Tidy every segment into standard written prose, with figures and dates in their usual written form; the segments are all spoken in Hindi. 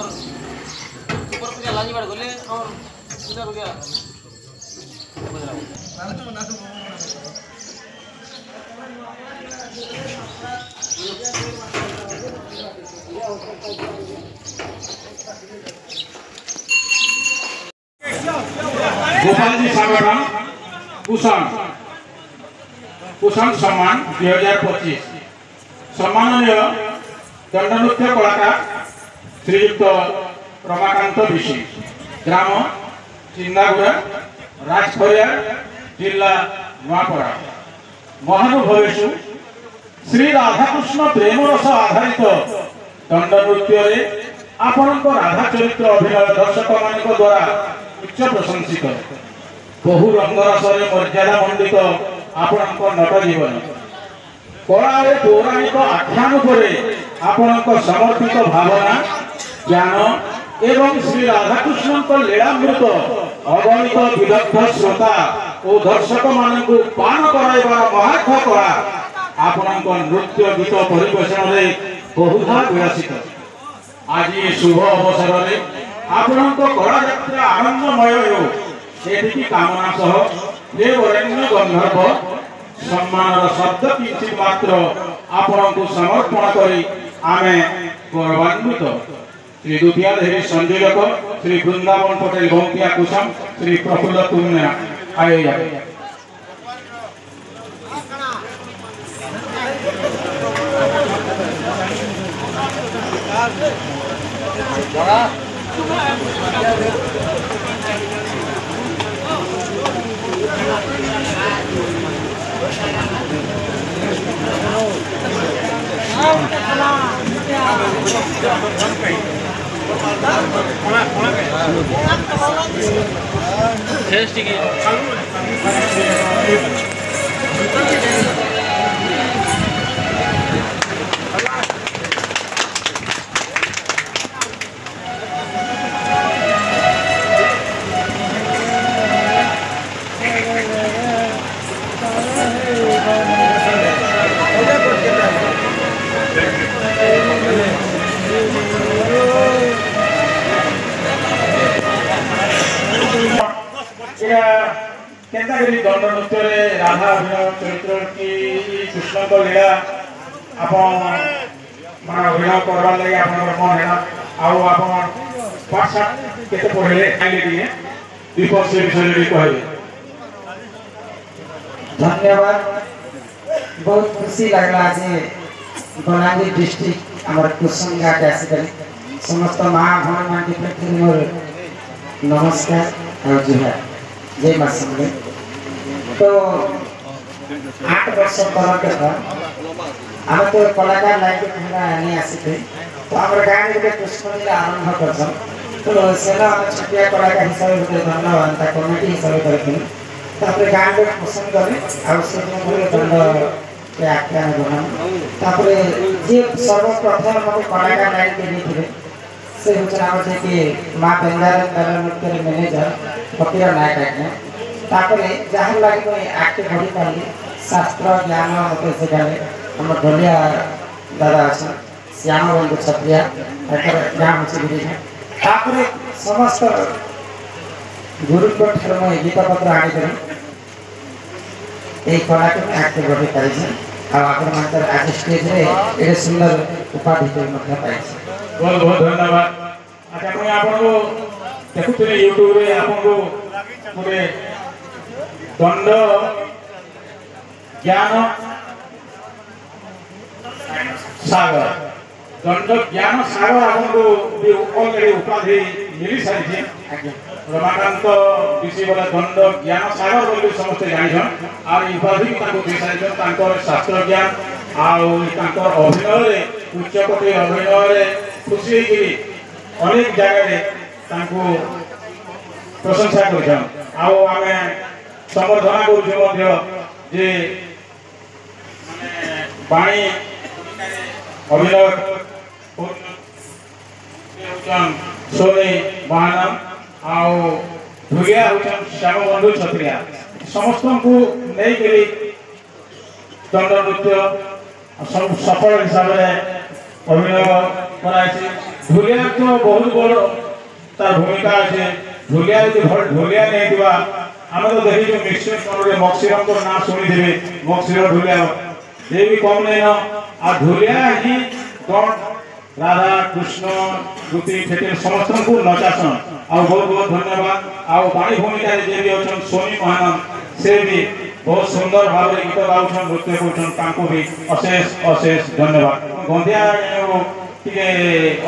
ऊपर से लानी बार गले और इधर हो गया गोपाल जी संगठन कुशन कुशन सम्मान 2025 सम्माननीय दंडनृत्य कलाकार श्रीयुक्त रमाकांत ऋषि ग्राम चिंदागुड़ा राजखरिया जिला नुआपड़ा महानुभवेशु श्री राधाकृष्ण प्रेम रस आधारित दंडनृत्य आपण राधा चरित्र अभिनय दर्शक मान द्वारा उच्च प्रशंसित बहु रंगरसरे मर्यादा मंडित आपण नट जीवन कला और पौराणिक आख्यान पर आपण समर्पित भावना ज्ञान एवं श्री राधाकृष्ण लीलामृत अगणित विदग्ध श्रोता और दर्शक मान पान कराइबार महार्थ कला आपण नृत्य गीत परिवेशन में बहुधा विलासित आज शुभ अवसर में आपण कला यात्रा आनंदमय हो से कामना सह ये वरेण्य गंधर्व सम्मान शब्द किंचित मात्र आपण को समर्पण करी आमे गौरवान्वित श्री द्वितीय देवी संयोजक श्री वृंदावन पटेल गौंतिया कुसुम श्री प्रफुल्ल तुमने आए दंड नृत्य राधा अभिनय चरित्र की कृष्ण को लीला मान अभिनय करवा लगे आप मन है आउ आप पाठ केते पढ़ले आइले दीपक से विषय कहबे। धन्यवाद बहुत खुशी लगला आज बलांगीर डिस्ट्रिक्ट हमर कुसुंगा के आसी समस्त मां भवन मान के प्रति मोर नमस्कार और जय मां समले तो 8 वर्ष तल के था हम तो कलाकार लाइक हमरा नहीं आसी थे तो हमर गांव के कृष्ण लीला आरंभ करछन तो सेना छटिया कलाकार हिसाब से धन्यवाद ता कमिटी हिसाब करथिन तापर गांव के पसंद करे और से मोर दंड के आख्यान बना तापर जे सर्वप्रथम मते कलाकार लाइक के थे से उचराव जे कि मां बेंगार दल नृत्य मैनेजर फकीर नायक आज्ञा तापर जहाँ लगे मुझे आगे बढ़ी पारि शास्त्र ज्ञान मत से हम ढोलिया दादा अच्छा श्याम बंधु छत्रिया नाम अच्छे समस्त गुरुको ठार मुझे गीत पत्र आनी कला को आगे बढ़ी पारि आज स्टेज रे सुंदर उपाधि पाई। बहुत बहुत धन्यवाद। अच्छा मुझे आपको देखुते यूट्यूब रे आपको पूरे दंड ज्ञान सागर दंड ज्ञान सागर आपको ऑलरेडी उपाधि मिली सारी रमाकांत ऋषि बोला दंड ज्ञान सागर बोली समस्त जान और उपाधि दे सारी शास्त्र ज्ञान आर अभिनय उच्चकोटि अभिनय खुशी अनेक जगह प्रशंसा कर समर्थना कर पानी अभिनय सोनी महानम आगिया श्याम बंधु छत्रिया समस्त को नहीं दंड नृत्य सफल हिसाब से अभिनय कराई ঢুলিয়া তো বহুত বড় তার ভূমিকা আছে ঢুলিয়া যদি ঢুলিয়া নেই দিবা আমি তো দেখি মিক্সচার করে মক্সিরম তো না শুনি দেবে মক্সির ঢুলিয়া দেবী কম নেই না আর ঢুলিয়া হি কোন রাধা কৃষ্ণ গোপী ঠেকেল সমস্তଙ୍କୁ নচাসন ଆଉ ବହୁତ ବହୁତ ଧନ୍ୟବାଦ ଆଉ ବାଣୀ ଭୂମିକାରେ ଯିଏ ବି ଅଛନ୍ତି ସୋନି ମହାନନ୍ଦ ସେ ବି ବହୁତ ସୁନ୍ଦର ଭାବରେ ଗୀତ ଗାଉଛନ୍ ନୃତ୍ୟ କରୁଛନ୍ ତାଙ୍କୁ ବି ଅଶେଷ ଅଶେଷ ଧନ୍ୟବାଦ ଗନ୍ଧିଆ ଟିକେ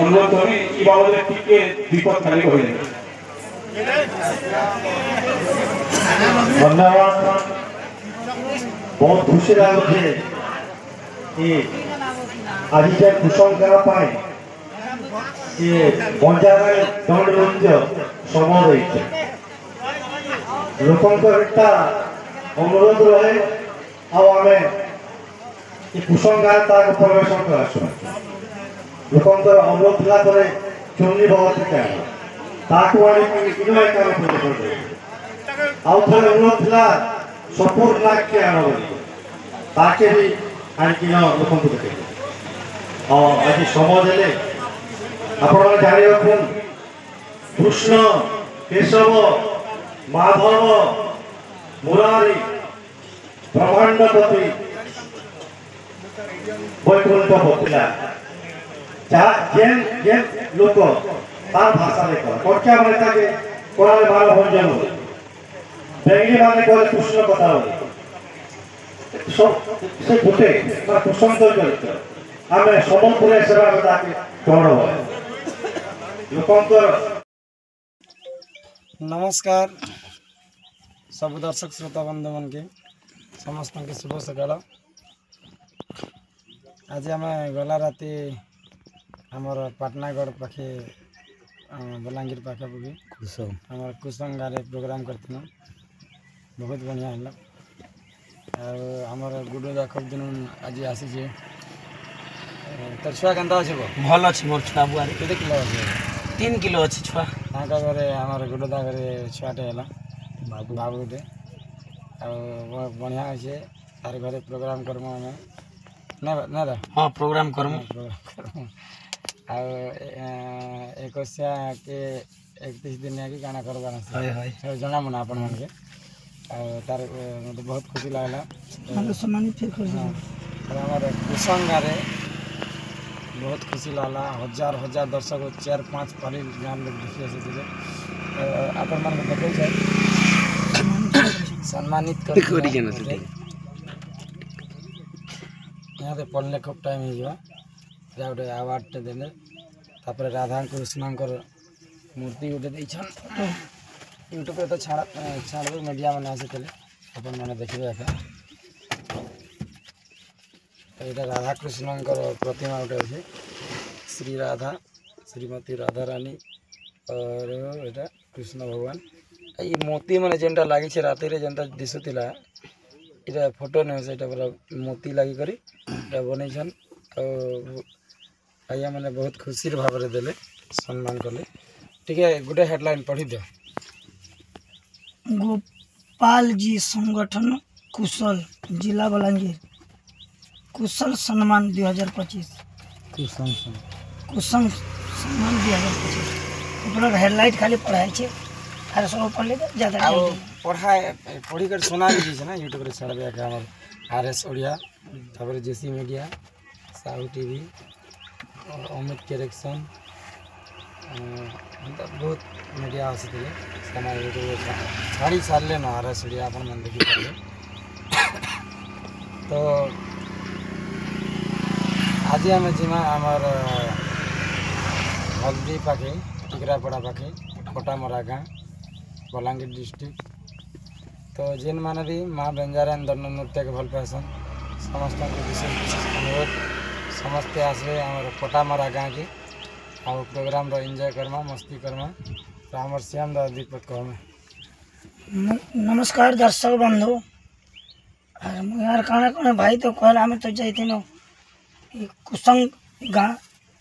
ଅନୁରୋଧ କରିବି ଏ ବାବଦରେ ଟିକେ ଦୀପକ ଖାଲି କହିଦେବେ धन्यवाद बहुत खुशी लागे आज कुशंका बंजार दंड नृत्य समय लोकंर एक अनुरोध रहे आम कुशंका प्रवेशन कर लोकंर अनुरोध था चुनी भगवती ताकू आने प्रदर्शन आउ थे अनुरोध था सपोर्ट लाख के आण ताके भी आणिक लोक देखे आज समय देले आप जानी रखुन कृष्ण केशव माधव मुरारी ब्रह्मांडपति वैकुंठ बतिला जेन जेन लोक तार भाषा कड़किया मैंने ताके कोणाले माल भंजन बेंगली माने कहले कृष्ण कथा से गोटे कुसंग चरित्र आम सम्बलपुर सेवा कौन लोकंर नमस्कार सब दर्शक श्रोता बंधु मन के समस्त के शुभ सकाल आज आम गला राति आमर पाटनागढ़ पाखे बलांगीर पाखापाखि आम कुसंग गाँव प्रोग्राम करते बहुत बढ़िया है आमर गुडो जाखब दिन आज आसी तर छुआ केन्ता अच्छे भल अच्छे मोर छुआ बुआ केते किलो अच्छे 3 किलो अच्छे छुआ ताका घरे आमर गुडो दा घरे छुआटे है बाबूटे बढ़िया अच्छे तार घरे प्रोग्राम करमु हमें ना हाँ प्रोग्राम करमु एकसिया के 31 दिन की गाना करवाना जना मुना अपन मन के तार मत बहुत खुशी लागला सम्मानित फिर हमारे कुसंग गारे बहुत खुशी लागला हजार हजार दर्शक 4-5 पाली गाँव लोग देखी आसे अपन मन के देखे जाए सम्मानित कर यहाँ से पढ़ने खूब टाइम हो गोटे अवार्ड टे देने तापर राधा कृष्ण मूर्ति गोटे देछन यूट्यूब पे तो छाड़े मीडिया मैंने आसी अपन मैंने देखिए यहाँ राधा कृष्ण प्रतिमा गोटे अच्छे श्री राधा श्रीमती राधा रानी और यहाँ कृष्ण भगवान ये मोती मैंने जेनटा लगी राति जेनटा दिशुला इटा फोटो नहीं से पूरा मोती लगी करी बनईछन आज्ञा मैंने बहुत खुशी भाव में देले सम्मान कले ठीक है गोटे हेडलाइन पढ़ी दियो गोपाल जी संगठन कुशल जिला बलांगीर कुशल सम्मान 2025 कुशल सम्मान 2025 पूरा हेडलाइट खाली पढ़ाई छे आर सब पढ़ ले ज्यादा पढ़ी कर सुना दीजिए ना यूट्यूब छाड़ दिया हमर RS ओडिया तापर जेसी मीडिया साहू टीवी और अमित करेक्शन बहुत मीडिया आसते समाज छाड़ी सारे ना RS ओडिया अपन मन देखी पारे तो आज आम जीमा आमर हल्दी पाखे टिकरापड़ा पाखे कोटामरा गाँ बलांगीर डिस्ट्रिक्ट तो जेन माने भी माँ बेंजारान दंड नृत्य के भल पासन समस्त विशेष अनुरोध समस्ते आसबे आमर कोटामरा गाँ के और प्रोग्राम रो एंजॉय करमा मस्ती करमा तो आमर श्याम दा दीपक कहमे नमस्कार दर्शक बंधु और यार काना कोने भाई तो कहला हमें तो जाइते न कुसंग गाँ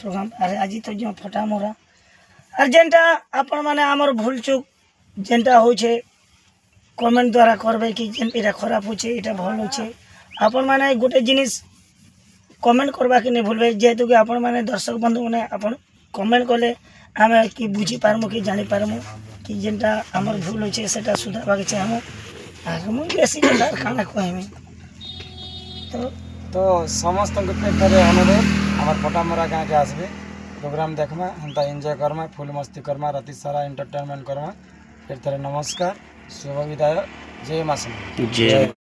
प्रोग्राम अरे आज तो जो फटा मोरा और जेनटा अपन माने आमर भूल चूक जेनटा हो कमेंट द्वारा करबे कि एटा खराब हो एटा भल हो अपन माने गोटे जिनिस कमेंट करवा कि नहीं भूलबे जेहेतु कि अपन माने दर्शक बंधु माने अपन कमेंट कले आम कि बुझी पारमु कि जानी पारमु कि जेनटा आमर भूल अच्छे सेटा सुधारवा के चाहमु आर मुझे बेसी खाना कहमी तो समस्त अनुरोध हमार फटामरा गाँव के आसबे प्रोग्राम देखमा हेन्ता एंजॉय करमा फुल मस्ती करमा राति सारा एंटरटेनमेंट करमा फिर तेरे नमस्कार शुभ विदाय जय माँ